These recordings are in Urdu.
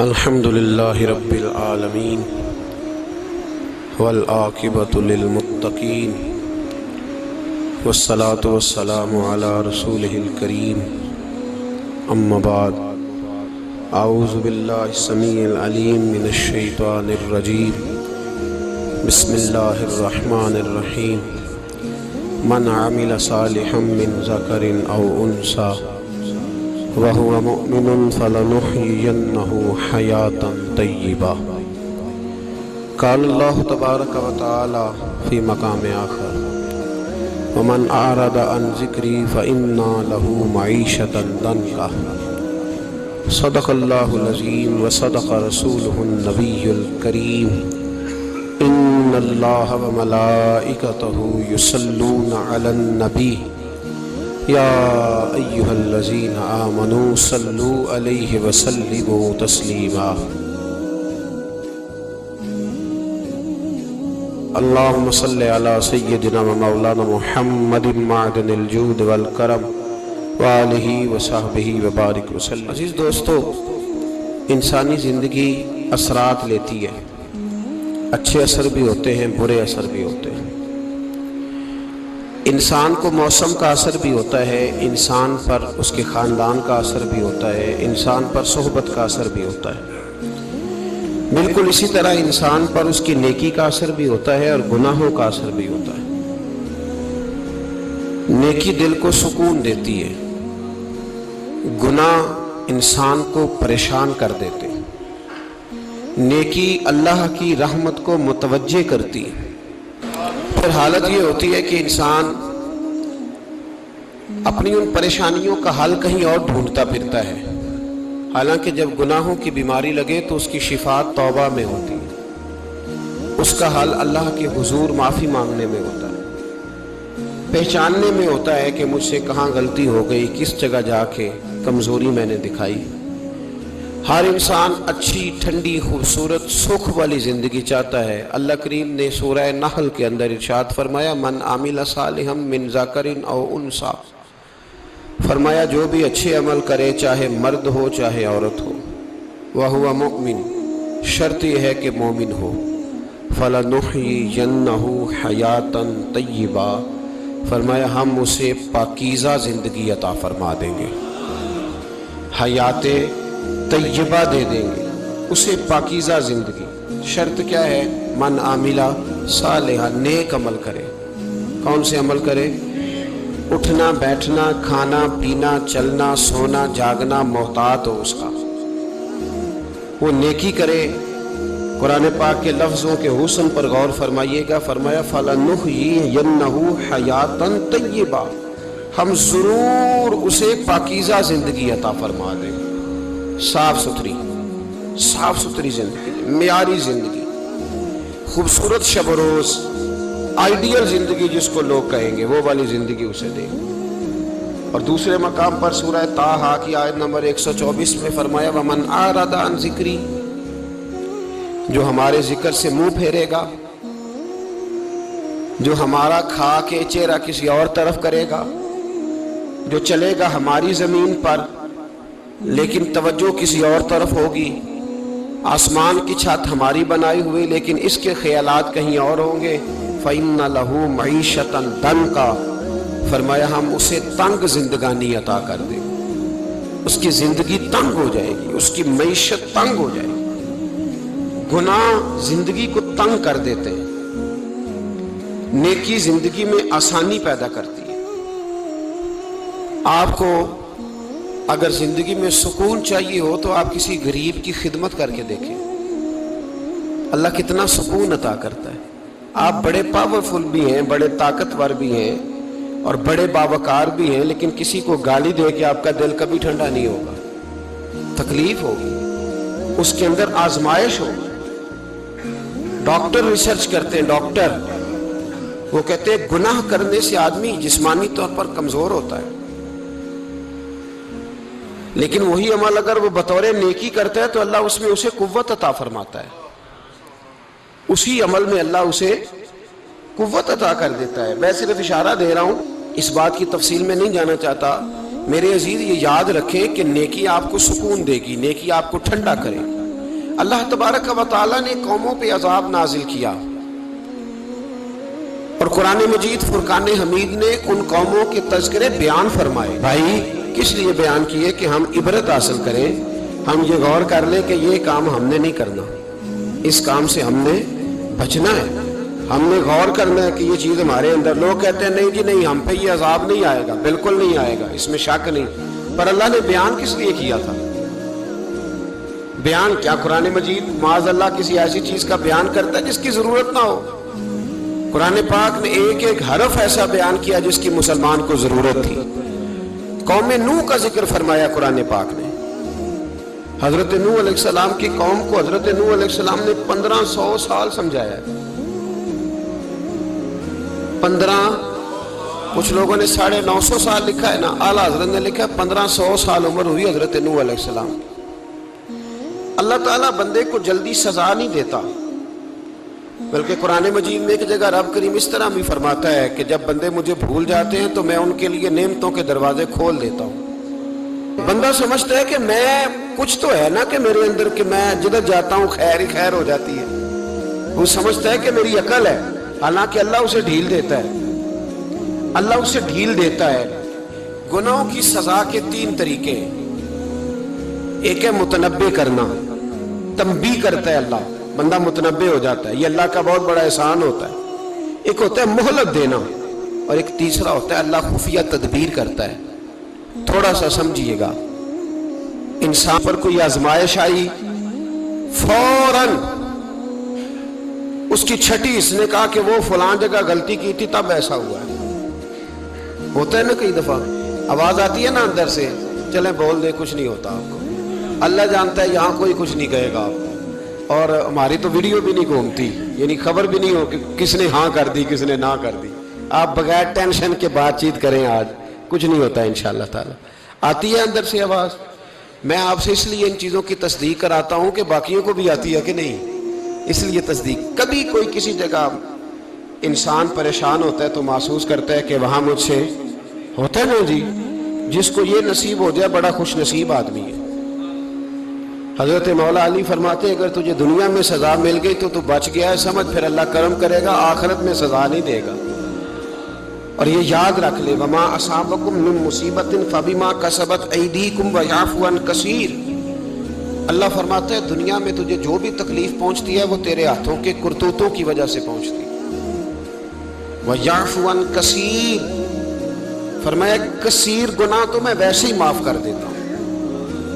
الحمد للہ رب العالمین والعاقبۃ للمتقین والصلاة والسلام علی رسولہ الکریم اما بعد اعوذ باللہ السمیع العلیم من الشیطان الرجیم بسم اللہ الرحمن الرحیم من عمل صالحا من ذکر او انثی وَهُوَ مُؤْمِنٌ فَلَنُحْيِيَنَّهُ حَيَاةً طَيِّبَةً قال اللہ تبارک و تعالی فی مقام آخر وَمَنْ أَعْرَضَ عَنْ ذِكْرِي فَإِنَّا لَهُ مَعِيشَةً ضَنْكًا صدق اللہ العظیم وصدق رسولہ النبی الکریم ان اللہ وملائکتہ یصلون علی النبی یا ایہا الذین آمنوا صلوا علیہ وسلموا تسلیما اللہم صلی علی سیدنا و مولانا محمد معدن الجود والکرم وآلہ وصحبہ وبارک وسلم۔ عزیز دوستو، انسانی زندگی اثرات لیتی ہے، اچھے اثر بھی ہوتے ہیں، برے اثر بھی ہوتے ہیں۔ انسان کو موسم کا اثر بھی ہوتا ہے، انسان پر اس کے خاندان کا اثر بھی ہوتا ہے، انسان پر صحبت کا اثر بھی ہوتا ہے۔ بالکل اسی طرح انسان پر اس کی نیکی کا اثر بھی ہوتا ہے اور گناہوں کا اثر بھی ہوتا ہے۔ نیکی دل کو سکون دیتی ہے، گناہ انسان کو پریشان کر دیتے ہیں۔ نیکی اللہ کی رحمت کو متوجہ کرتی ہے۔ پھر حالت یہ ہوتی ہے کہ انسان اپنی ان پریشانیوں کا حل کہیں اور ڈھونڈتا پھرتا ہے، حالانکہ جب گناہوں کی بیماری لگے تو اس کی شفا توبہ میں ہوتی ہے، اس کا حل اللہ کے حضور معافی مانگنے میں ہوتا ہے، پہچاننے میں ہوتا ہے کہ مجھ سے کہاں غلطی ہو گئی، کس جگہ جا کے کمزوری میں نے دکھائی۔ ہر انسان اچھی، ٹھنڈی، خوبصورت، سکھ والی زندگی چاہتا ہے۔ اللہ کریم نے سورہ نحل کے اندر ارشاد فرمایا من عمل صالحا من ذکر او انثی، فرمایا جو بھی اچھے عمل کرے، چاہے مرد ہو چاہے عورت ہو، وَهُوَ مُؤْمِن، شرط یہ ہے کہ مومن ہو، فَلَنُحْيِيَنَّهُ حَيَاةً طَيِّبَةً، فرمایا ہم اسے پاکیزہ زندگی عطا فرما دیں گے، حیات طیبہ دے دیں گے اسے، پاکیزہ زندگی۔ شرط کیا ہے؟ من عاملہ صالحہ، نیک عمل کرے۔ کون سے عمل کرے؟ اٹھنا بیٹھنا، کھانا پینا، چلنا سونا جاگنا محتاط ہو اس کا، وہ نیکی کرے۔ قرآن پاک کے لفظوں کے حسن پر غور فرمائیے گا، فرمایا فَلَنُحْيِيَنَّهُ حَيَاةً طَيِّبَةً، ہم ضرور اسے پاکیزہ زندگی عطا فرما دیں گے، صاف ستھری زندگی، معیاری زندگی، خوبصورت شب و روز، آئیڈیل زندگی جس کو لوگ کہیں گے، وہ والی زندگی اسے دیں گے۔ اور دوسرے مقام پر سورہ طٰہٰ کی آیت نمبر 124 میں فرمایا وَمَنْ أَعْرَضَ عَنْ ذِكْرِي، جو ہمارے ذکر سے منہ پھیرے گا، جو ہمارا کھا کے چہرہ کسی اور طرف کرے گا، جو چلے گا ہماری زمین پر لیکن توجہ کسی اور طرف ہوگی، آسمان کی چھت ہماری بنائی ہوئی لیکن اس کے خیالات کہیں اور ہوں گے، فَإِنَّ لَهُ مَعِيشَةً ضَنْكًا، فرمایا ہم اسے تنگ زندگانی عطا کر دیں گے، اس کی زندگی تنگ ہو جائے گی، اس کی معیشت تنگ ہو جائے گی۔ گناہ زندگی کو تنگ کر دیتے ہیں، نیکی زندگی میں آسانی پیدا کرتی ہے۔ آپ کو اگر زندگی میں سکون چاہیے ہو تو آپ کسی غریب کی خدمت کر کے دیکھیں، اللہ کتنا سکون عطا کرتا ہے۔ آپ بڑے پاورفل بھی ہیں، بڑے طاقتور بھی ہیں اور بڑے باوقار بھی ہیں، لیکن کسی کو گالی دے کے آپ کا دل کبھی ٹھنڈا نہیں ہوگا، تکلیف ہوگی، اس کے اندر آزمائش ہوگی۔ ڈاکٹر ریسرچ کرتے ہیں، ڈاکٹر وہ کہتے ہیں گناہ کرنے سے آدمی جسمانی طور پر کمزور ہوتا ہے، لیکن وہی عمل اگر وہ بطور نیکی کرتا ہے تو اللہ اس میں اسے قوت عطا فرماتا ہے، اسی عمل میں اللہ اسے قوت عطا کر دیتا ہے۔ میں صرف اشارہ دے رہا ہوں، اس بات کی تفصیل میں نہیں جانا چاہتا۔ میرے عزیز یہ یاد رکھیں کہ نیکی آپ کو سکون دے گی، نیکی آپ کو ٹھنڈا کرے گی۔ اللہ تبارک و تعالیٰ نے قوموں پہ عذاب نازل کیا، اور قرآن مجید فرقان حمید نے ان قوموں کے تذکرے بیان فرمائے۔ بھائی کس لیے بیان کیے؟ کہ ہم عبرت حاصل کریں، ہم یہ غور کر لیں کہ یہ کام ہم نے نہیں کرنا، اس کام سے ہم نے بچنا ہے، ہم نے غور کرنا ہے کہ یہ چیز ہمارے اندر۔ لوگ کہتے ہیں نہیں جی نہیں، ہم پہ یہ عذاب نہیں آئے گا، بالکل نہیں آئے گا، اس میں شک نہیں۔ پر اللہ نے بیان کس لیے کیا تھا؟ بیان کیا قرآن مجید معاذ اللہ کسی ایسی چیز کا بیان کرتا ہے جس کی ضرورت نہ ہو؟ قرآن پاک نے ایک ایک حرف ایسا بیان کیا جس کی مسلمان کو ضرورت تھی۔ قوم نوح کا ذکر فرمایا قرآن پاک نے۔ حضرت نوح علیہ السلام کی قوم کو حضرت نوح علیہ السلام نے 1500 سال سمجھایا ہے۔ 15، کچھ لوگوں نے 950 سال لکھا ہے نا، اعلیٰ حضرت نے لکھا ہے 1500 سال عمر ہوئی حضرت نوح علیہ السلام۔ اللہ تعالیٰ بندے کو جلدی سزا نہیں دیتا، بلکہ قرآن مجید میں ایک جگہ رب کریم اس طرح بھی فرماتا ہے کہ جب بندے مجھے بھول جاتے ہیں تو میں ان کے لیے نعمتوں کے دروازے کھول دیتا ہوں۔ بندہ سمجھتا ہے کہ میں کچھ تو ہے نا کہ میرے اندر، کہ میں جدھر جاتا ہوں خیر ہی خیر ہو جاتی ہے، وہ سمجھتا ہے کہ میری عقل ہے، حالانکہ اللہ اسے ڈھیل دیتا ہے۔ اللہ اسے ڈھیل دیتا ہے۔ گناہوں کی سزا کے 3 طریقے ہیں۔ ایک ہے متنبع کرنا، تنبیہ کرتا ہے اللہ، بندہ متنبع ہو جاتا ہے، یہ اللہ کا بہت بڑا احسان ہوتا ہے۔ ایک ہوتا ہے مہلت دینا، اور ایک تیسرا ہوتا ہے اللہ خفیہ تدبیر کرتا ہے۔ تھوڑا سا سمجھیے گا، انسان پر کوئی آزمائش آئی، فوراً اس کی چھٹی اس نے کہا کہ وہ فلاں جگہ غلطی کی تھی تب ایسا ہوا ہے۔ ہوتا ہے نا کئی دفعہ آواز آتی ہے نا اندر سے، چلیں بول دیں کچھ نہیں ہوتا آپ کو، اللہ جانتا ہے یہاں کوئی کچھ نہیں کہے گا آپ کو، اور ہماری تو ویڈیو بھی نہیں گھومتی، یعنی خبر بھی نہیں ہو کہ کس نے ہاں کر دی کس نے نہ کر دی۔ آپ بغیر ٹینشن کے بات چیت کریں، آج کچھ نہیں ہوتا ہے انشاءاللہ تعالی۔ آتی ہے اندر سے آواز، میں آپ سے اس لیے ان چیزوں کی تصدیق کراتا ہوں کہ باقیوں کو بھی آتی ہے کہ نہیں، اس لیے تصدیق۔ کبھی کوئی کسی جگہ انسان پریشان ہوتا ہے تو محسوس کرتا ہے کہ وہاں مجھ سے ہوتا ہے نا جی، جس کو یہ نصیب ہو جائے بڑا خوش نصیب آدمی ہے۔ حضرت مولا علی فرماتے ہیں اگر تجھے دنیا میں سزا مل گئی تو بچ گیا ہے، سمجھ پھر اللہ کرم کرے گا، آخرت میں سزا نہیں دے گا۔ اور یہ یاد رکھ لے، وما اصابکم من مصیبت فبما کسبت ایدیکم ویعفو عن کثیر۔ اللہ فرماتا ہے دنیا میں تجھے جو بھی تکلیف پہنچتی ہے وہ تیرے ہاتھوں کے کرتوتوں کی وجہ سے پہنچتی ہے۔ ویعفو عن کثیر، فرمایا کثیر گناہ تو میں ویسے ہی معاف کر دیتا ہوں۔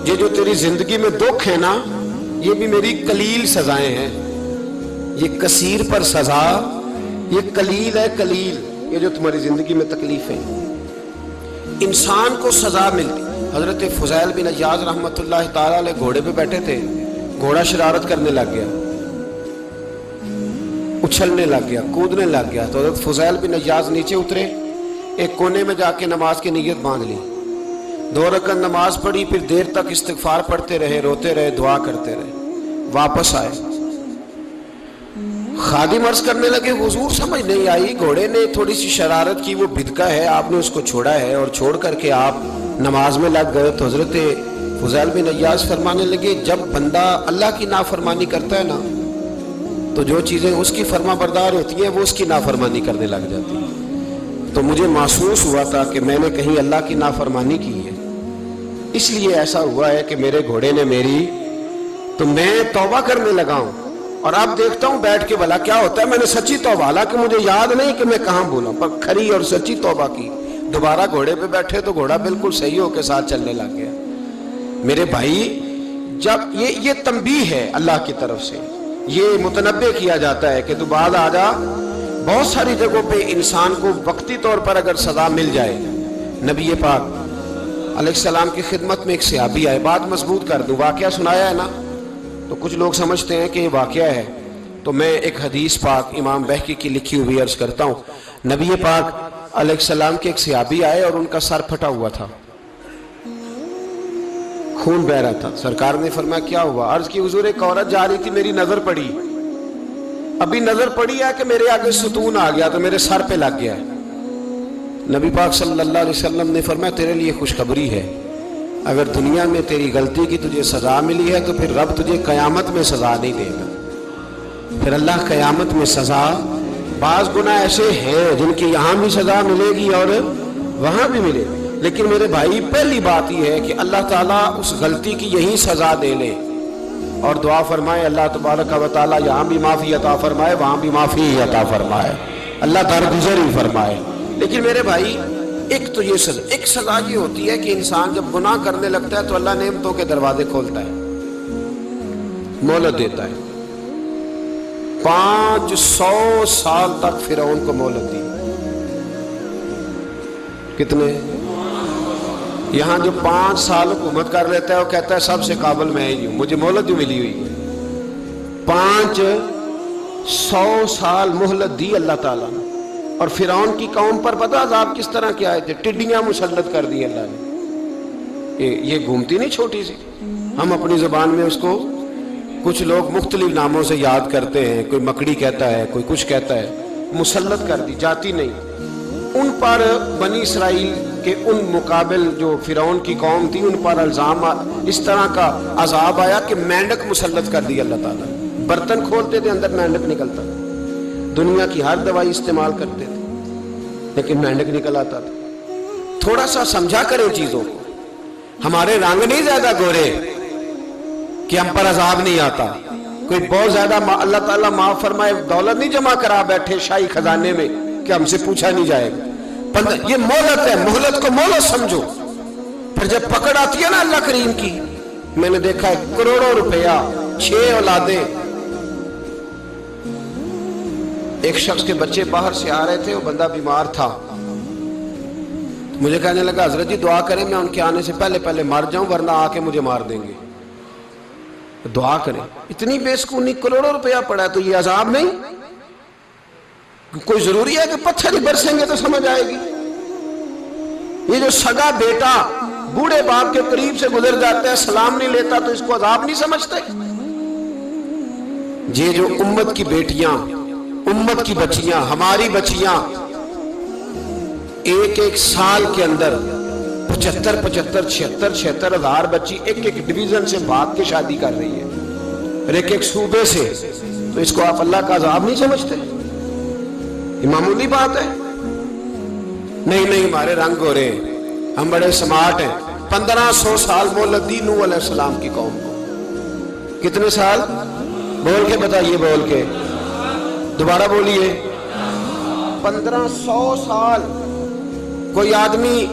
یہ جو تیری زندگی میں دکھ ہے نا، یہ بھی میری قلیل سزائیں ہیں۔ یہ کثیر پر سزا، یہ قلیل ہے، قلیل یہ جو تمہاری زندگی میں تکلیف ہے۔ انسان کو سزا ملتی۔ حضرت فضیل بن عیاض رحمۃ اللہ تعالی علیہ گھوڑے پہ بیٹھے تھے، گھوڑا شرارت کرنے لگ گیا، اچھلنے لگ گیا، کودنے لگ گیا، تو حضرت فضیل بن عیاض نیچے اترے، ایک کونے میں جا کے نماز کی نیت باندھ لی، 2 رکعت نماز پڑھی، پھر دیر تک استغفار پڑھتے رہے، روتے رہے، دعا کرتے رہے، واپس آئے۔ خادم عرض کرنے لگے حضور سمجھ نہیں آئی، گھوڑے نے تھوڑی سی شرارت کی، وہ بدکا ہے، آپ نے اس کو چھوڑا ہے اور چھوڑ کر کے آپ نماز میں لگ گئے۔ تو حضرت فضیل بن عیاض فرمانے لگے جب بندہ اللہ کی نافرمانی کرتا ہے نا تو جو چیزیں اس کی فرما بردار ہوتی ہیں وہ اس کی نافرمانی کرنے لگ جاتی ہیں۔ تو مجھے محسوس ہوا تھا کہ میں نے کہیں اللہ کی نافرمانی کی ہے، اس لیے ایسا ہوا ہے کہ میرے گھوڑے نے میری، تو میں توبہ کرنے لگا ہوں، اور اب دیکھتا ہوں بیٹھ کے بھلا کیا ہوتا ہے۔ میں نے سچی توبہ، حالانکہ مجھے یاد نہیں کہ میں کہاں بولا، پر کھری اور سچی توبہ کی۔ دوبارہ گھوڑے پہ بیٹھے تو گھوڑا بالکل صحیح ہو کے ساتھ چلنے لگ گیا۔ میرے بھائی جب یہ تنبیہ ہے اللہ کی طرف سے، یہ متنبع کیا جاتا ہے کہ تو بعد آ جا۔ بہت ساری جگہوں پہ انسان کو وقتی طور پر اگر سزا مل جائے، نبی پاک علیہ السلام کی خدمت میں ایک صحابی آئے، بات مضبوط کر دوں، واقعہ سنایا ہے نا تو کچھ لوگ سمجھتے ہیں کہ یہ واقعہ ہے، تو میں ایک حدیث پاک امام بہقی کی لکھی ہوئی عرض کرتا ہوں۔ نبی پاک علیہ السلام کے ایک صحابی آئے اور ان کا سر پھٹا ہوا تھا، خون بہ رہا تھا۔ سرکار نے فرمایا کیا ہوا؟ عرض کی حضور ایک عورت جا رہی تھی، میری نظر پڑی، ابھی نظر پڑی ہے کہ میرے آگے ستون آ گیا تو میرے سر پہ لگ گیا ہے۔ نبی پاک صلی اللہ علیہ وسلم نے فرمایا تیرے لیے خوشخبری ہے، اگر دنیا میں تیری غلطی کی تجھے سزا ملی ہے تو پھر رب تجھے قیامت میں سزا نہیں دے گا. پھر اللہ قیامت میں سزا، بعض گناہ ایسے ہیں جن کی یہاں بھی سزا ملے گی اور وہاں بھی ملے گی، لیکن میرے بھائی پہلی بات یہ ہے کہ اللہ تعالیٰ اس غلطی کی یہی سزا دے لے اور دعا فرمائے اللہ تبارک و تعالیٰ یہاں بھی معافی عطا فرمائے وہاں بھی معافی عطا فرمائے، اللہ درگزر ہی فرمائے. لیکن میرے بھائی ایک تو یہ سزا، ایک سزا یہ ہوتی ہے کہ انسان جب گناہ کرنے لگتا ہے تو اللہ نعمتوں کے دروازے کھولتا ہے، مہلت دیتا ہے. 500 سال تک فرعون کو مہلت دی. کتنے؟ یہاں جو 5 سال حکومت کر لیتا ہے وہ کہتا ہے سب سے قابل میں ہی ہوں، مجھے مہلت جو ملی ہوئی ہے. 500 سال مہلت دی اللہ تعالیٰ نے. اور فرعون کی قوم پر پتہ عذاب کس طرح کیا ہے؟ ٹڈیاں مسلط کر دی اللہ نے. یہ گھومتی نہیں چھوٹی سی، ہم اپنی زبان میں اس کو کچھ لوگ مختلف ناموں سے یاد کرتے ہیں، کوئی مکڑی کہتا ہے، کوئی کچھ کہتا ہے. مسلط کر دی، جاتی نہیں. ان پر بنی اسرائیل کے ان مقابل جو فرعون کی قوم تھی ان پر الزام اس طرح کا عذاب آیا کہ مینڈک مسلط کر دی اللہ تعالیٰ. برتن کھولتے تھے اندر مینڈک نکلتا تھا. دنیا کی ہر دوائی استعمال کرتے تھے لیکن مینڈک نکل آتا تھا. تھوڑا سا سمجھا کریں چیزوں کو. ہمارے رنگ نہیں زیادہ گورے کہ ہم پر عذاب نہیں آتا. کوئی بہت زیادہ اللہ تعالیٰ معاف فرمائے دولت نہیں جمع کرا بیٹھے شاہی خزانے میں کہ ہم سے پوچھا نہیں جائے گا. یہ مہلت ہے، مہلت کو مہلت سمجھو. پھر جب پکڑ آتی ہے نا اللہ کریم کی، میں نے دیکھا ہے کروڑوں روپیہ 6 اولادیں. ایک شخص کے بچے باہر سے آ رہے تھے، وہ بندہ بیمار تھا. مجھے کہنے لگا حضرت جی دعا کریں میں ان کے آنے سے پہلے مر جاؤں ورنہ آ کے مجھے مار دیں گے. دعا کریں. اتنی بے سکونی، کروڑوں روپیہ پڑا ہے تو یہ عذاب نہیں؟ کوئی ضروری ہے کہ پتھر ہی برسیں گے تو سمجھ آئے گی؟ یہ جو سگا بیٹا بوڑھے باپ کے قریب سے گزر جاتا ہے سلام نہیں لیتا تو اس کو عذاب نہیں سمجھتے؟ یہ جو امت کی بیٹیاں، امت کی بچیاں، ہماری بچیاں ایک سال کے اندر 75 76 ہزار بچی ایک ڈویژن سے بھاگ کے شادی کر رہی ہے اور ایک صوبے سے، تو اس کو آپ اللہ کا عذاب نہیں سمجھتے؟ یہ معمولی بات ہے. نہیں ہمارے رنگ ہو رہے ہیں، ہم بڑے سمارٹ ہیں. 1500 سال مہلت دی نوح علیہ السلام کی قوم کو. کتنے سال؟ بول کے بتائیے، بول کے دوبارہ بولیے. 1500 سال. کوئی آدمی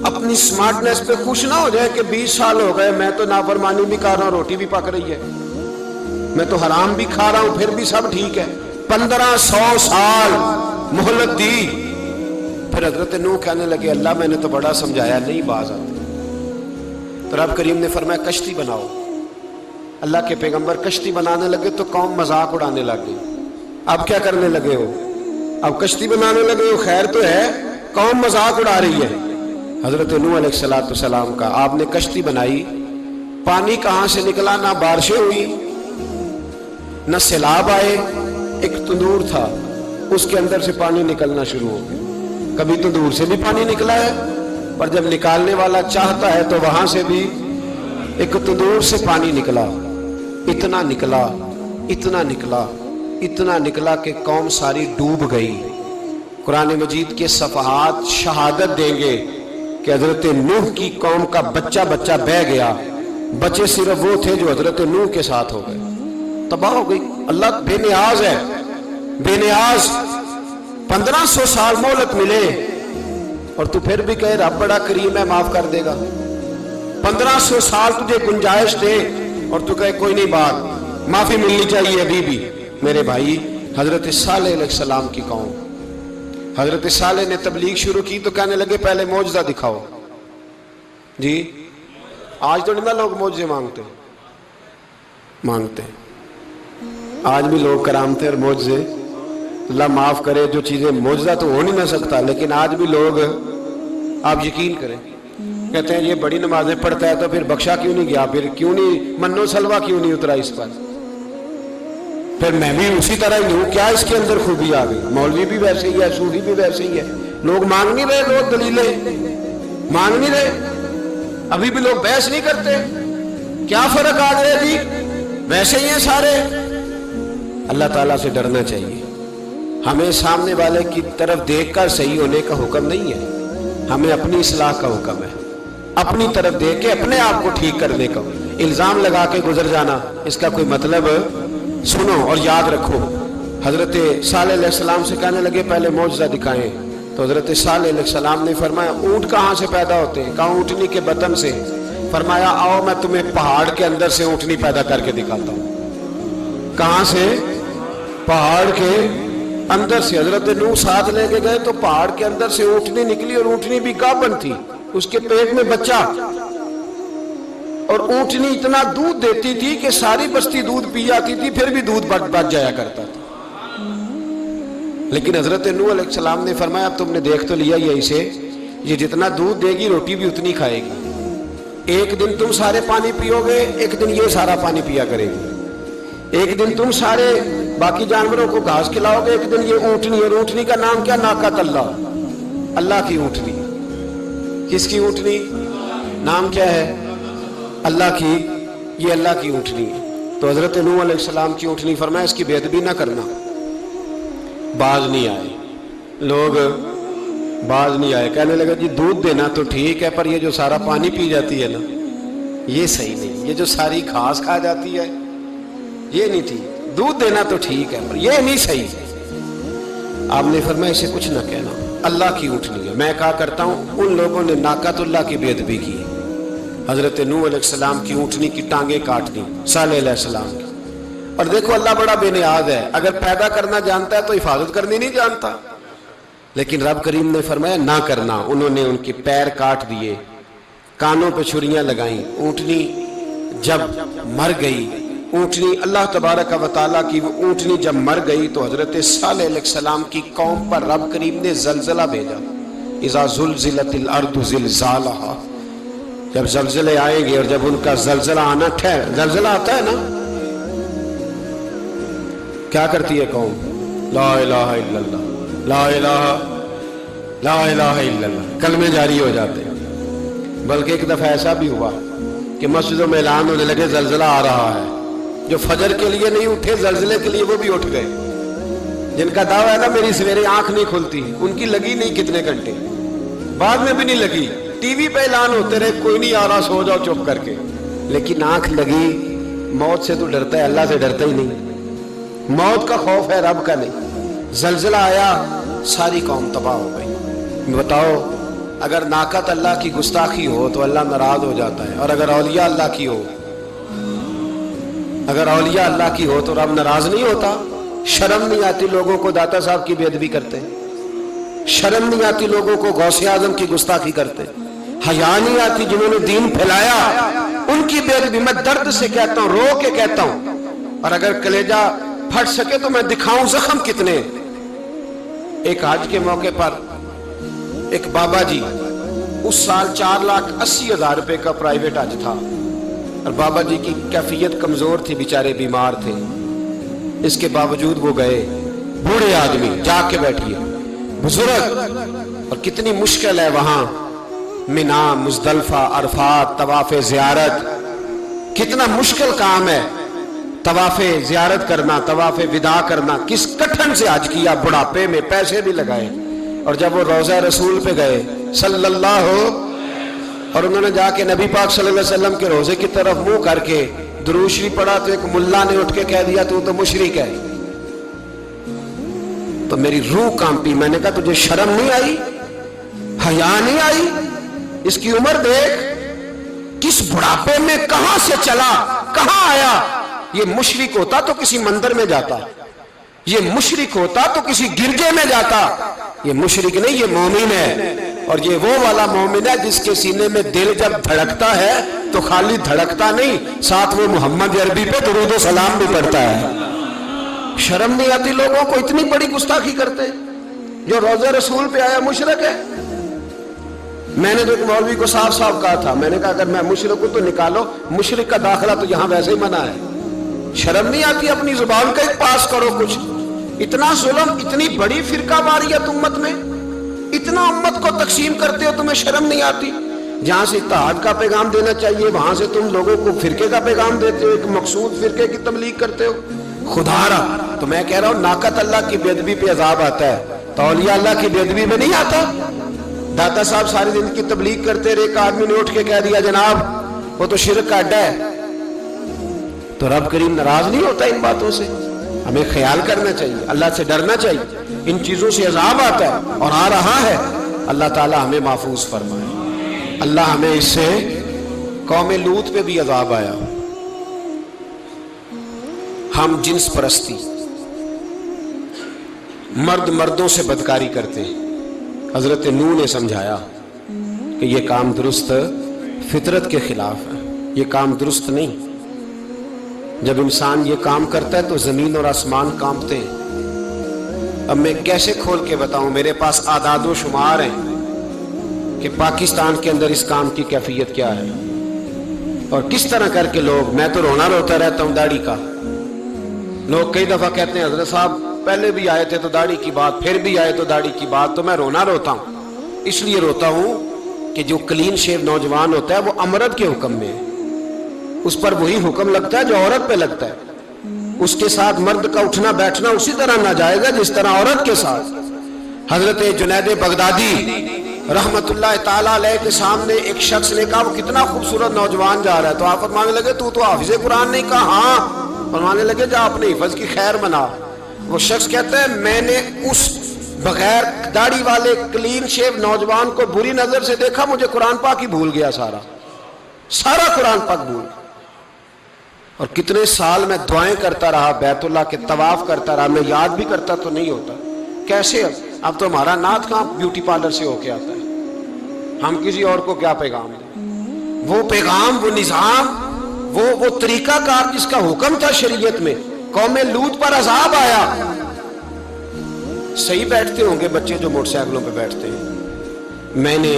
اپنی سمارٹنس پہ خوش نہ ہو جائے کہ 20 سال ہو گئے میں تو نافرمانی بھی کر رہا ہوں، روٹی بھی پک رہی ہے، میں تو حرام بھی کھا رہا ہوں پھر بھی سب ٹھیک ہے. 1500 سال مہلت دی. پھر حضرت نوح کہنے لگے اللہ میں نے تو بڑا سمجھایا نہیں باز آتے. تو رب کریم نے فرمایا کشتی بناؤ. اللہ کے پیغمبر کشتی بنانے لگے تو قوم مذاق اڑانے لگ گئی. اب کیا کرنے لگے ہو؟ اب کشتی بنانے لگے ہو، خیر تو ہے، قوم مذاق اڑا رہی ہے. حضرت نوح علیہ السلام کا آپ نے کشتی بنائی، پانی کہاں سے نکلا؟ نہ بارشیں ہوئی نہ سیلاب آئے. ایک تندور تھا اس کے اندر سے پانی نکلنا شروع ہو گیا. کبھی تندور سے بھی پانی نکلا ہے پر جب نکالنے والا چاہتا ہے تو وہاں سے بھی ایک تندور سے پانی نکلا. اتنا نکلا اتنا نکلا اتنا نکلا کہ قوم ساری ڈوب گئی. قرآن مجید کے صفحات شہادت دیں گے کہ حضرت نوح کی قوم کا بچہ بہ گیا. بچے صرف وہ تھے جو حضرت نوح کے ساتھ ہو گئے، تباہ ہو گئی. اللہ بے نیاز ہے، بے نیاز. 1500 سال مہلت ملے اور تو پھر بھی کہے رب بڑا کریم ہے معاف کر دے گا. 1500 سال تجھے گنجائش دے اور تو کہے کوئی نہیں، بات معافی ملنی چاہیے ابھی بھی. میرے بھائی حضرت صالح علیہ السلام کی قوم، حضرت صالح نے تبلیغ شروع کی تو کہنے لگے پہلے معجزہ دکھاؤ. جی آج تو نہیں لوگ معجزے مانگتے ہیں. آج بھی لوگ کرامتے اور معجزے، اللہ معاف کرے جو چیزیں معجزہ تو ہو نہیں نہ سکتا، لیکن آج بھی لوگ، آپ یقین کریں، کہتے ہیں یہ بڑی نمازیں پڑھتا ہے تو پھر بخشا کیوں نہیں گیا، پھر کیوں نہیں منو سلوا کیوں نہیں اترا اس پر، پھر میں بھی اسی طرح ہی ہوں، کیا اس کے اندر خوبی آ گئی؟ مولوی بھی ویسے ہی ہے، صوفی بھی ویسے ہی ہے. لوگ مانگ نہیں رہے، لوگ دلیلیں مانگ نہیں رہے. ابھی بھی لوگ بحث نہیں کرتے، کیا فرق آ گیا جی، ویسے ہی ہیں سارے۔ اللہ تعالیٰ سے ڈرنا چاہیے۔ ہمیں سامنے والے کی طرف دیکھ کر صحیح ہونے کا حکم نہیں ہے، ہمیں اپنی اصلاح کا حکم ہے، اپنی طرف دیکھ کے اپنے آپ کو ٹھیک کرنے کا۔ الزام لگا کے گزر جانا، اس کا کوئی مطلب سنو اور یاد رکھو۔ حضرت صالح علیہ السلام سے کہنے لگے پہلے معجزہ دکھائیں، تو حضرت صالح علیہ السلام نے فرمایا اونٹ کہاں سے پیدا ہوتے ہیں؟ کہا اونٹنی کے بطن سے۔ فرمایا آؤ میں تمہیں پہاڑ کے اندر سے اونٹنی پیدا کر کے دکھاتا ہوں۔ کہاں سے؟ پہاڑ کے اندر سے۔ حضرت نوح ساتھ لے کے گئے تو پہاڑ کے اندر سے اونٹنی نکلی، اور اونٹنی بھی گابن تھی، اس کے پیٹ میں بچہ، اور اونٹنی اتنا دودھ دیتی تھی کہ ساری بستی دودھ پی جاتی تھی، پھر بھی دودھ بچ جایا کرتا تھا۔ لیکن حضرت نوح علیہ السلام نے فرمایا اب تم نے دیکھ تو لیا یہ اسے، یہ جتنا دودھ دے گی روٹی بھی اتنی کھائے گی۔ ایک دن تم سارے پانی پیو گے، ایک دن یہ سارا پانی پیا کرے گی۔ ایک دن تم سارے باقی جانوروں کو گھاس کھلاؤ گے، ایک دن یہ اونٹنی، اور اونٹنی کا نام کیا؟ ناقۃ اللہ، اللہ کی اونٹنی۔ کس کی اونٹنی؟ نام کیا ہے؟ اللہ کی، یہ اللہ کی اونٹنی ہے۔ تو حضرت نوح علیہ السلام کی اونٹنی فرمایا اس کی بے ادبی نہ کرنا۔ باز نہیں آئے لوگ، باز نہیں آئے، کہنے لگا جی دودھ دینا تو ٹھیک ہے، پر یہ جو سارا پانی پی جاتی ہے نا یہ صحیح نہیں، یہ جو ساری گھاس کھا جاتی ہے یہ نہیں ٹھیک، دودھ دینا تو ٹھیک ہے پر یہ نہیں صحیح۔ آپ نے فرمایا اسے کچھ نہ کہنا، اللہ کی اونٹنی ہے۔ میں کہا کرتا ہوں ان لوگوں نے ناقۃ اللہ کی بے ادبی کی، حضرت نوح علیہ السلام کی اونٹنی کی ٹانگیں کاٹ دی، صالح علیہ السلام کی۔ اور دیکھو اللہ بڑا بے نیاز ہے، اگر پیدا کرنا جانتا ہے تو حفاظت کرنی نہیں جانتا، لیکن رب کریم نے فرمایا نہ کرنا۔ انہوں نے ان کے پیر کاٹ دیے، کانوں پہ چھریاں لگائیں۔ اونٹنی جب مر گئی، اونٹنی اللہ تبارک و تعالیٰ کی وہ اونٹنی جب مر گئی تو حضرت صالح علیہ السلام کی قوم پر رب کریم نے زلزلہ بھیجا۔ اذا زلزلت الارض زلزالہا، جب زلزلے آئیں گے اور جب ان کا زلزلہ آنا زلزلہ آتا ہے نا، کیا کرتی ہے قوم؟ لا الہ الا اللہ، لا الہ الا اللہ، کلمے جاری ہو جاتے ہیں۔ بلکہ ایک دفعہ ایسا بھی ہوا کہ مسجدوں میں اعلان ہونے لگے زلزلہ آ رہا ہے، جو فجر کے لیے نہیں اٹھے زلزلے کے لیے وہ بھی اٹھ گئے، جن کا دعویٰ ہے نا میری سویرے آنکھ نہیں کھلتی، ان کی لگی نہیں کتنے گھنٹے، بعد میں بھی نہیں لگی، ٹی وی پہ اعلان ہوتے رہے کوئی نہیں آ رہا سو جاؤ چپ کر کے، لیکن آنکھ لگی۔ موت سے تو ڈرتا ہے، اللہ سے ڈرتا ہی نہیں، موت کا خوف ہے رب کا نہیں۔ زلزلہ آیا ساری قوم تباہ ہو گئی۔ بتاؤ اگر ناقۃ اللہ کی گستاخی ہو تو اللہ ناراض ہو جاتا ہے، اور اگر اولیاء اللہ کی ہو، اگر اولیاء اللہ کی ہو تو رب ناراض نہیں ہوتا؟ شرم نہیں آتی لوگوں کو داتا صاحب کی بے ادبی کرتے، شرم نہیں آتی لوگوں کو غوث اعظم کی گستاخی کرتے، حیا نہیں آتی جنہوں نے دین پھیلایا ان کی بے ادبی؟ میں درد سے کہتا ہوں، رو کے کہتا ہوں، اور اگر کلیجہ پھٹ سکے تو میں دکھاؤں زخم کتنے۔ ایک حج کے موقع پر ایک بابا جی، اس سال 4,80,000 روپے کا پرائیویٹ حج تھا، اور بابا جی کی کیفیت کمزور تھی، بیچارے بیمار تھے، اس کے باوجود وہ گئے۔ بوڑھے آدمی جا کے بیٹھیے، بزرگ، اور کتنی مشکل ہے وہاں منا، مزدلفہ، عرفات، طواف زیارت، کتنا مشکل کام ہے طواف زیارت کرنا، طواف وداع کرنا۔ کس کٹھن سے حج کیا، بڑھاپے میں پیسے بھی لگائے، اور جب وہ روضہ رسول پہ گئے صلی اللہ، اور انہوں نے جا کے نبی پاک صلی اللہ علیہ وسلم کے روزے کی طرف منہ کر کے درود شریف پڑھا تو ایک ملا نے اٹھ کے کہہ دیا تو مشرک ہے۔ تو میری روح کانپی، میں نے کہا تجھے شرم نہیں آئی، حیا نہیں آئی؟ اس کی عمر دیکھ، کس بڑھاپے میں کہاں سے چلا، کہاں آیا۔ یہ مشرک ہوتا تو کسی مندر میں جاتا، یہ مشرک ہوتا تو کسی گرجے میں جاتا، یہ مشرک نہیں، یہ مومن ہے، اور یہ وہ والا مومن ہے جس کے سینے میں دل جب دھڑکتا ہے تو خالی دھڑکتا نہیں، ساتھ وہ محمد عربی پہ درود و سلام بھی پڑھتا ہے۔ شرم نہیں آتی لوگوں کو؟ اتنی بڑی گستاخی کرتے، جو روضہ رسول پہ آیا مشرک ہے۔ میں نے تو ایک مولوی کو صاف صاف کہا تھا، میں نے کہا اگر میں مشرک ہوں تو نکالو، مشرک کا داخلہ تو یہاں ویسے ہی منع ہے۔ شرم نہیں آتی؟ اپنی زبان کا ایک پاس کرو کچھ۔ اتنا ظلم، اتنی بڑی فرقہ واریت امت میں، اتنا امت کو تقسیم کرتے ہو، تمہیں شرم نہیں آتی؟ جہاں سے اتحاد کا پیغام دینا چاہیے وہاں سے تم لوگوں کو فرقے کا پیغام دیتے ہو، ایک مقصود فرقے کی تبلیغ کرتے ہو. خدا را تو میں کہہ رہا ہوں ناقت اللہ کی بے ادبی پہ عذاب آتا ہے تو اولیاء اللہ کی بے ادبی میں نہیں آتا. داتا صاحب ساری دن کی تبلیغ کرتے رہے، ایک آدمی نے اٹھ کے کہہ دیا جناب وہ تو شرک کا اڈا ہے، تو رب کریم ناراض نہیں ہوتا ان باتوں سے؟ ہمیں خیال کرنا چاہیے، اللہ سے ڈرنا چاہیے. ان چیزوں سے عذاب آتا ہے اور آ رہا ہے. اللہ تعالی ہمیں محفوظ فرمائے. اللہ ہمیں اس سے، قوم لوط پہ بھی عذاب آیا. ہم جنس پرستی، مرد مردوں سے بدکاری کرتے ہیں. حضرت نوح نے سمجھایا کہ یہ کام درست فطرت کے خلاف ہے، یہ کام درست نہیں. جب انسان یہ کام کرتا ہے تو زمین اور آسمان کانپتے ہیں. اب میں کیسے کھول کے بتاؤں، میرے پاس اعداد و شمار ہیں کہ پاکستان کے اندر اس کام کی کیفیت کیا ہے اور کس طرح کر کے لوگ، میں تو رونا روتا رہتا ہوں داڑھی کا. لوگ کئی دفعہ کہتے ہیں حضرت صاحب پہلے بھی آئے تھے تو داڑھی کی بات، پھر بھی آئے تو داڑھی کی بات. تو میں رونا روتا ہوں، اس لیے روتا ہوں کہ جو کلین شیو نوجوان ہوتا ہے وہ امرد کے حکم میں ہے، اس پر وہی حکم لگتا ہے جو عورت پہ لگتا ہے. اس کے ساتھ مرد کا اٹھنا بیٹھنا اسی طرح ناجائز ہے جس طرح عورت کے ساتھ. حضرت جنید بغدادی رحمت اللہ تعالیٰ علیہ کے سامنے ایک شخص نے کہا وہ کتنا خوبصورت نوجوان جا رہا ہے، تو آپ فرمانے لگے تو حافظ قرآن نہیں؟ کہا ہاں. فرمانے لگے جا اپنے حفظ کی خیر منا. وہ شخص کہتا ہے میں نے اس بغیر داڑھی والے کلین شیو نوجوان کو بری نظر سے دیکھا، مجھے قرآن پاک ہی بھول گیا، سارا قرآن پاک بھول. اور کتنے سال میں دعائیں کرتا رہا، بیت اللہ کے طواف کرتا رہا، میں یاد بھی کرتا تو نہیں ہوتا. کیسے اب تو ہمارا نعت کہاں بیوٹی پارلر سے ہو کے آتا ہے، ہم کسی اور کو کیا پیغام دیں؟ وہ پیغام، وہ نظام، وہ طریقہ کار جس کا حکم تھا شریعت میں. قوم لوط پر عذاب آیا. صحیح بیٹھتے ہوں گے بچے جو موٹر سائیکلوں پہ بیٹھتے ہیں. میں نے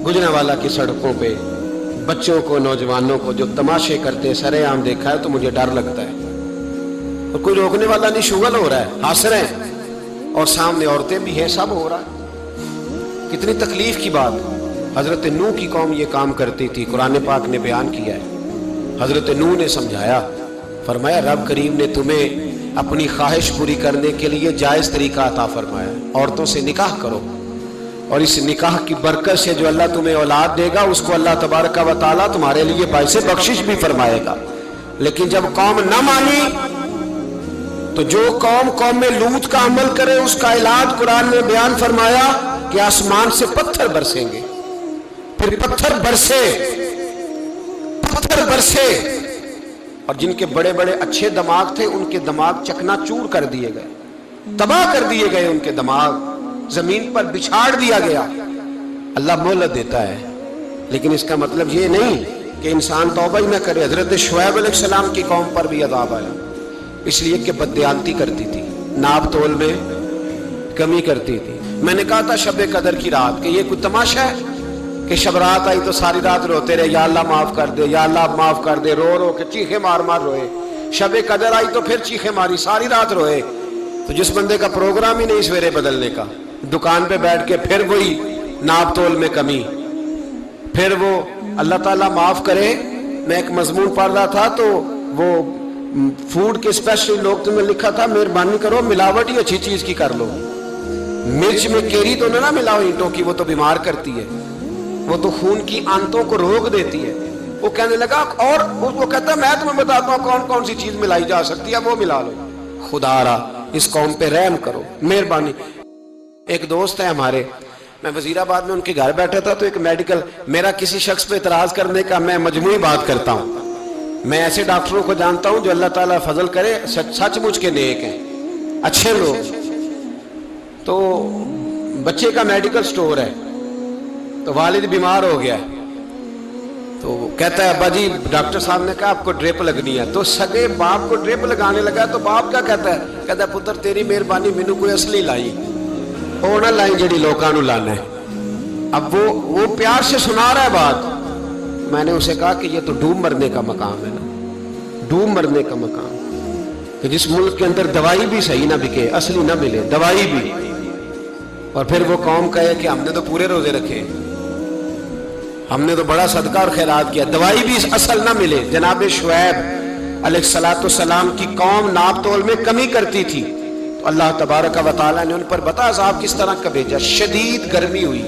گجرانوالہ کی سڑکوں پہ بچوں کو، نوجوانوں کو جو تماشے کرتے سرے عام دیکھا ہے تو مجھے ڈر لگتا ہے. اور کوئی روکنے والا نہیں، شغل ہو رہا ہے، ہنس رہے ہیں اور سامنے عورتیں بھی ہیں، سب ہو رہا ہے. کتنی تکلیف کی بات. حضرت نوح کی قوم یہ کام کرتی تھی، قرآن پاک نے بیان کیا ہے. حضرت نوح نے سمجھایا، فرمایا رب کریم نے تمہیں اپنی خواہش پوری کرنے کے لیے جائز طریقہ عطا فرمایا، عورتوں سے نکاح کرو، اور اس نکاح کی برکت سے جو اللہ تمہیں اولاد دے گا اس کو اللہ تبارک و تعالیٰ تمہارے لیے باعث بخشش بھی فرمائے گا. لیکن جب قوم نہ مانی تو جو قوم میں لوط کا عمل کرے اس کا علاج قرآن نے بیان فرمایا کہ آسمان سے پتھر برسیں گے. پھر پتھر برسے اور جن کے بڑے بڑے اچھے دماغ تھے ان کے دماغ چکنا چور کر دیے گئے، تباہ کر دیے گئے، ان کے دماغ زمین پر بچھاڑ دیا گیا. اللہ مہلت دیتا ہے لیکن اس کا مطلب یہ نہیں کہ انسان توبہ ہی نہ کرے. حضرت شعیب علیہ السلام کی قوم پر بھی عذاب آیا، اس لیے کہ بددیانتی کرتی تھی، ناپ تول میں کمی کرتی تھی. میں نے کہا تھا شب قدر کی رات کہ یہ کوئی تماشا ہے کہ شب رات آئی تو ساری رات روتے رہے یا اللہ معاف کر دے، یا اللہ معاف کر دے، رو رو کے چیخے مار مار روئے. شب قدر آئی تو پھر چیخے ماری، ساری رات روئے. تو جس بندے کا پروگرام ہی نہیں سویرے بدلنے کا، دکان پہ بیٹھ کے پھر وہی ناپ تول میں کمی، پھر وہ اللہ تعالیٰ معاف کرے. میں ایک مضمون پڑھ رہا تھا تو وہ فوڈ کے اسپیشل لوگ تمہیں لکھا تھا مہربانی کرو ملاوٹ ہی اچھی چیز کی کر لو، مرچ میں کیری تو نہ ملاؤ اینٹوں کی، وہ تو بیمار کرتی ہے، وہ تو خون کی آنتوں کو روک دیتی ہے. وہ کہنے لگا اور وہ کہتا میں تمہیں بتاتا ہوں کون کون سی چیز ملائی جا سکتی ہے، وہ ملا لو. خدا را اس قوم پہ رحم کرو، مہربانی. ایک دوست ہے ہمارے، میں وزیر آباد میں ان کے گھر بیٹھا تھا تو ایک میڈیکل، میرا کسی شخص پہ اعتراض کرنے کا میں مجموعی بات کرتا ہوں. میں ایسے ڈاکٹروں کو جانتا ہوں جو اللہ تعالیٰ فضل کرے سچ مچ کے نیک ہیں، اچھے لوگ. تو بچے کا میڈیکل سٹور ہے تو والد بیمار ہو گیا تو کہتا ہے ابا جی ڈاکٹر صاحب نے کہا آپ کو ڈرپ لگنی ہے. تو سگے باپ کو ڈرپ لگانے لگا تو باپ کیا کہتا ہے پتر تیری مہربانی مینوں کوئی اصلی لائی، وہ نہ لائی جڑی لوکاں نوں لانا ہے. اب وہ پیار سے سنا رہا ہے بات. میں نے اسے کہا کہ یہ تو ڈوب مرنے کا مقام ہے نا، ڈوب مرنے کا مقام کہ جس ملک کے اندر دوائی بھی صحیح نہ بکے، اصلی نہ ملے دوائی بھی، اور پھر وہ قوم کہے کہ ہم نے تو پورے روزے رکھے. ہم نے تو بڑا صدقہ اور خیرات کیا، دوائی بھی اصل نہ ملے۔ جناب شعیب علیہ السلام کی قوم ناپ تول میں کمی کرتی تھی، تو اللہ تبارک و تعالیٰ نے ان پر بتا عذاب کس طرح کا بھیجا، شدید گرمی ہوئی۔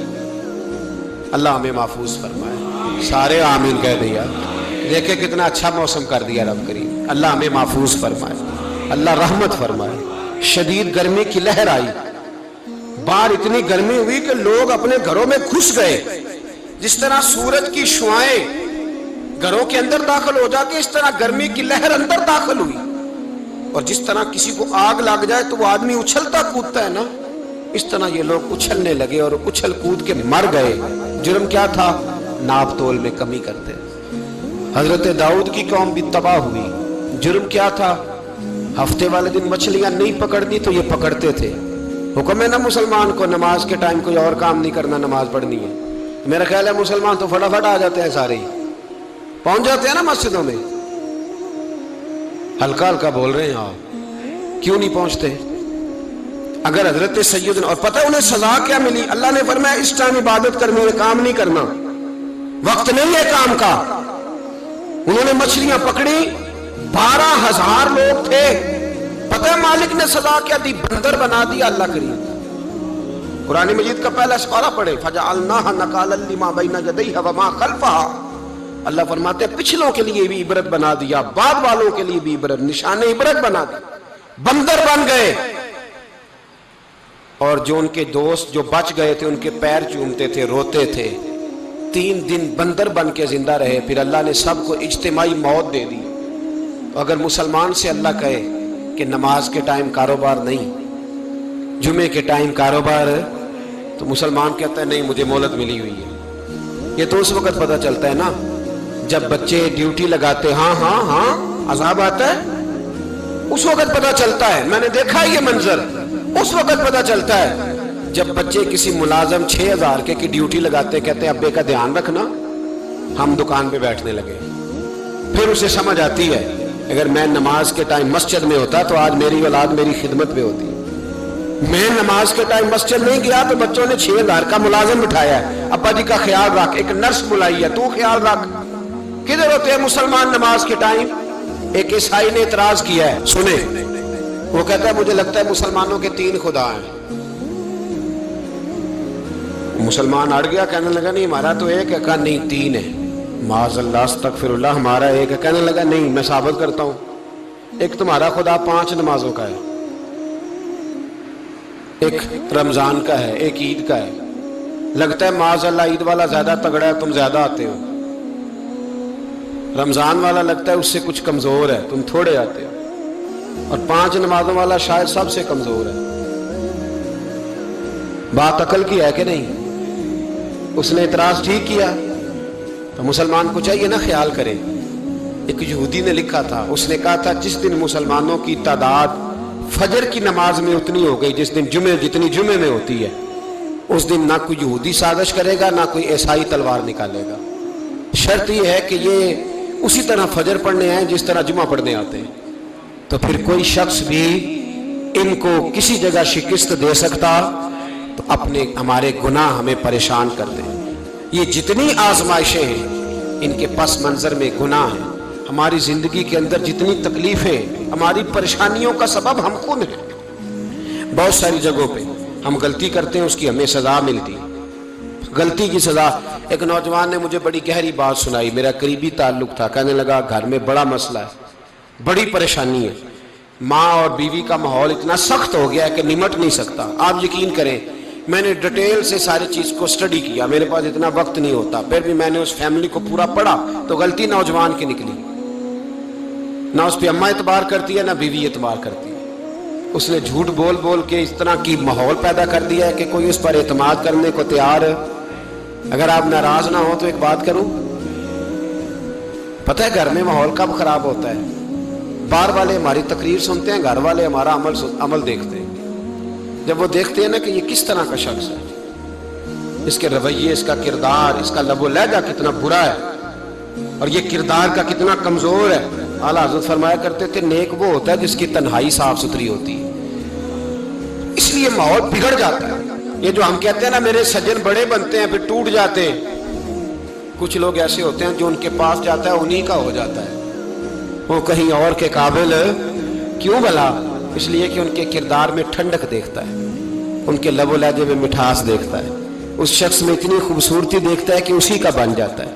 اللہ ہمیں محفوظ فرمائے، سارے آمین کہہ دیا۔ دیکھیں کتنا اچھا موسم کر دیا رب کریم، اللہ ہمیں محفوظ فرمائے، اللہ رحمت فرمائے۔ شدید گرمی کی لہر آئی، باہر اتنی گرمی ہوئی کہ لوگ اپنے گھروں میں گھس گئے۔ جس طرح سورج کی شعائیں گھروں کے اندر داخل ہو جاتی، اس طرح گرمی کی لہر اندر داخل ہوئی۔ اور جس طرح کسی کو آگ لگ جائے تو وہ آدمی اچھلتا کودتا ہے نا، اس طرح یہ لوگ اچھلنے لگے اور اچھل کود کے مر گئے۔ جرم کیا تھا؟ ناپ تول میں کمی کرتے۔ حضرت داؤد کی قوم بھی تباہ ہوئی، جرم کیا تھا؟ ہفتے والے دن مچھلیاں نہیں پکڑنی تو یہ پکڑتے تھے۔ حکم ہے نا مسلمان کو نماز کے ٹائم کوئی اور کام نہیں کرنا، نماز پڑھنی ہے۔ میرا خیال ہے مسلمان تو فٹافٹ آ جاتے ہیں، سارے ہی پہنچ جاتے ہیں نا مسجدوں میں۔ ہلکا ہلکا بول رہے ہیں آپ، کیوں نہیں پہنچتے؟ اگر حضرت سیدنا، اور پتہ انہیں سزا کیا ملی؟ اللہ نے فرمایا اس ٹائم عبادت کرنی ہے، کام نہیں کرنا، وقت نہیں ہے کام کا۔ انہوں نے مچھلیاں پکڑی، 12,000 لوگ تھے، پتہ ہے مالک نے سزا کیا دی؟ بندر بنا دیا اللہ کریم۔ قرآن مجید کا پہلا سپارہ پڑھے، فَجَعَلْنَاهَا نَكَالًا لِمَا بَيْنَ يَدَيْهَا وَمَا خَلْفَهَا۔ اللہ فرماتے ہیں پچھلوں کے لیے بھی عبرت بنا دیا، بعد والوں کے لیے بھی عبرت، نشان عبرت بنا دیا۔ بندر بن گئے، اور جو ان کے دوست جو بچ گئے تھے ان کے پیر چومتے تھے، روتے تھے۔ 3 دن بندر بن کے زندہ رہے، پھر اللہ نے سب کو اجتماعی موت دے دی۔ تو اگر مسلمان سے اللہ کہے کہ نماز کے ٹائم کاروبار نہیں، جمعے کے ٹائم کاروبار، تو مسلمان کہتا ہے نہیں مجھے مہلت ملی ہوئی ہے۔ یہ تو اس وقت پتہ چلتا ہے نا جب بچے ڈیوٹی لگاتے، ہاں ہاں ہاں عذاب آتا ہے، اس وقت پتہ چلتا ہے۔ میں نے دیکھا یہ منظر، اس وقت پتہ چلتا ہے جب بچے کسی ملازم 6,000 کی ڈیوٹی لگاتے، کہتے ہیں ابے کا دھیان رکھنا، ہم دکان پہ بیٹھنے لگے۔ پھر اسے سمجھ آتی ہے اگر میں نماز کے ٹائم مسجد میں ہوتا تو آج میری اولاد میری خدمت میں ہوتی۔ میں نماز کے ٹائم مسجد نہیں گیا تو بچوں نے 6,000 کا ملازم بٹھایا ہے، ابا جی کا خیال رکھ، ایک نرس بلائی ہے تو خیال رکھ۔ کدھر ہوتے ہیں مسلمان نماز کے ٹائم؟ ایک عیسائی نے اعتراض کیا ہے، سنیں، وہ کہتا ہے مجھے لگتا ہے مسلمانوں کے 3 خدا ہیں۔ مسلمان اڑ گیا، کہنے لگا نہیں ہمارا تو ایک ہے، کہا نہیں 3 ہے، معاذ اللہ استغفر اللہ، ہمارا ایک ہے۔ کہنے لگا نہیں میں ثابت کرتا ہوں، ایک تمہارا خدا 5 نمازوں کا ہے، ایک رمضان کا ہے، ایک عید کا ہے۔ لگتا ہے معاذ اللہ عید والا زیادہ تگڑا ہے، تم زیادہ آتے ہو، رمضان والا لگتا ہے اس سے کچھ کمزور ہے، تم تھوڑے آتے ہو، اور 5 نمازوں والا شاید سب سے کمزور ہے۔ بات عقل کی ہے کہ نہیں؟ اس نے اعتراض ٹھیک کیا، تو مسلمان کو چاہیے نا خیال کرے۔ ایک یہودی نے لکھا تھا، اس نے کہا تھا جس دن مسلمانوں کی تعداد فجر کی نماز میں اتنی ہو گئی جس دن جتنی جمعے میں ہوتی ہے، اس دن نہ کوئی یہودی سازش کرے گا نہ کوئی عیسائی تلوار نکالے گا۔ شرط یہ ہے کہ یہ اسی طرح فجر پڑھنے آئیں جس طرح جمعہ پڑھنے آتے ہیں، تو پھر کوئی شخص بھی ان کو کسی جگہ شکست دے سکتا تو ہمارے گناہ ہمیں پریشان کرتے ہیں۔ یہ جتنی آزمائشیں ہیں ان کے پس منظر میں گناہ ہیں۔ ہماری زندگی کے اندر جتنی تکلیفیں، ہماری پریشانیوں کا سبب ہم خود ہیں۔ بہت ساری جگہوں پہ ہم غلطی کرتے ہیں، اس کی ہمیں سزا ملتی ہے، غلطی کی سزا۔ ایک نوجوان نے مجھے بڑی گہری بات سنائی، میرا قریبی تعلق تھا، کہنے لگا گھر میں بڑا مسئلہ ہے، بڑی پریشانی ہے، ماں اور بیوی کا ماحول اتنا سخت ہو گیا ہے کہ نمٹ نہیں سکتا۔ آپ یقین کریں میں نے ڈیٹیل سے ساری چیز کو سٹڈی کیا، میرے پاس اتنا وقت نہیں ہوتا، پھر بھی میں نے اس فیملی کو پورا پڑھا تو غلطی نوجوان کی نکلی۔ نہ اس پہ اماں اعتبار کرتی ہے نہ بیوی اعتبار کرتی ہے، اس نے جھوٹ بول بول کے اس طرح کی ماحول پیدا کر دیا ہے کہ کوئی اس پر اعتماد کرنے کو تیار ہے۔ اگر آپ ناراض نہ ہو تو ایک بات کروں، پتہ ہے گھر میں ماحول کب خراب ہوتا ہے؟ باہر والے ہماری تقریر سنتے ہیں، گھر والے ہمارا عمل دیکھتے ہیں۔ جب وہ دیکھتے ہیں نا کہ یہ کس طرح کا شخص ہے، اس کے رویے، اس کا کردار، اس کا لب و لہجہ کتنا برا ہے، اور یہ کردار کا کتنا کمزور ہے۔ اعلیٰ حضرت فرمایا کرتے تھے نیک وہ ہوتا ہے جس کی تنہائی صاف ستھری ہوتی ہے، اس لیے ماحول بگڑ جاتا ہے۔ یہ جو ہم کہتے ہیں نا میرے سجن بڑے بنتے ہیں پھر ٹوٹ جاتے ہیں، کچھ لوگ ایسے ہوتے ہیں جو ان کے پاس جاتا ہے انہی کا ہو جاتا ہے، وہ کہیں اور کے قابل کیوں بھلا؟ اس لیے کہ ان کے کردار میں ٹھنڈک دیکھتا ہے، ان کے لب و لہجے میں مٹھاس دیکھتا ہے، اس شخص میں اتنی خوبصورتی دیکھتا ہے کہ اسی کا بن جاتا ہے۔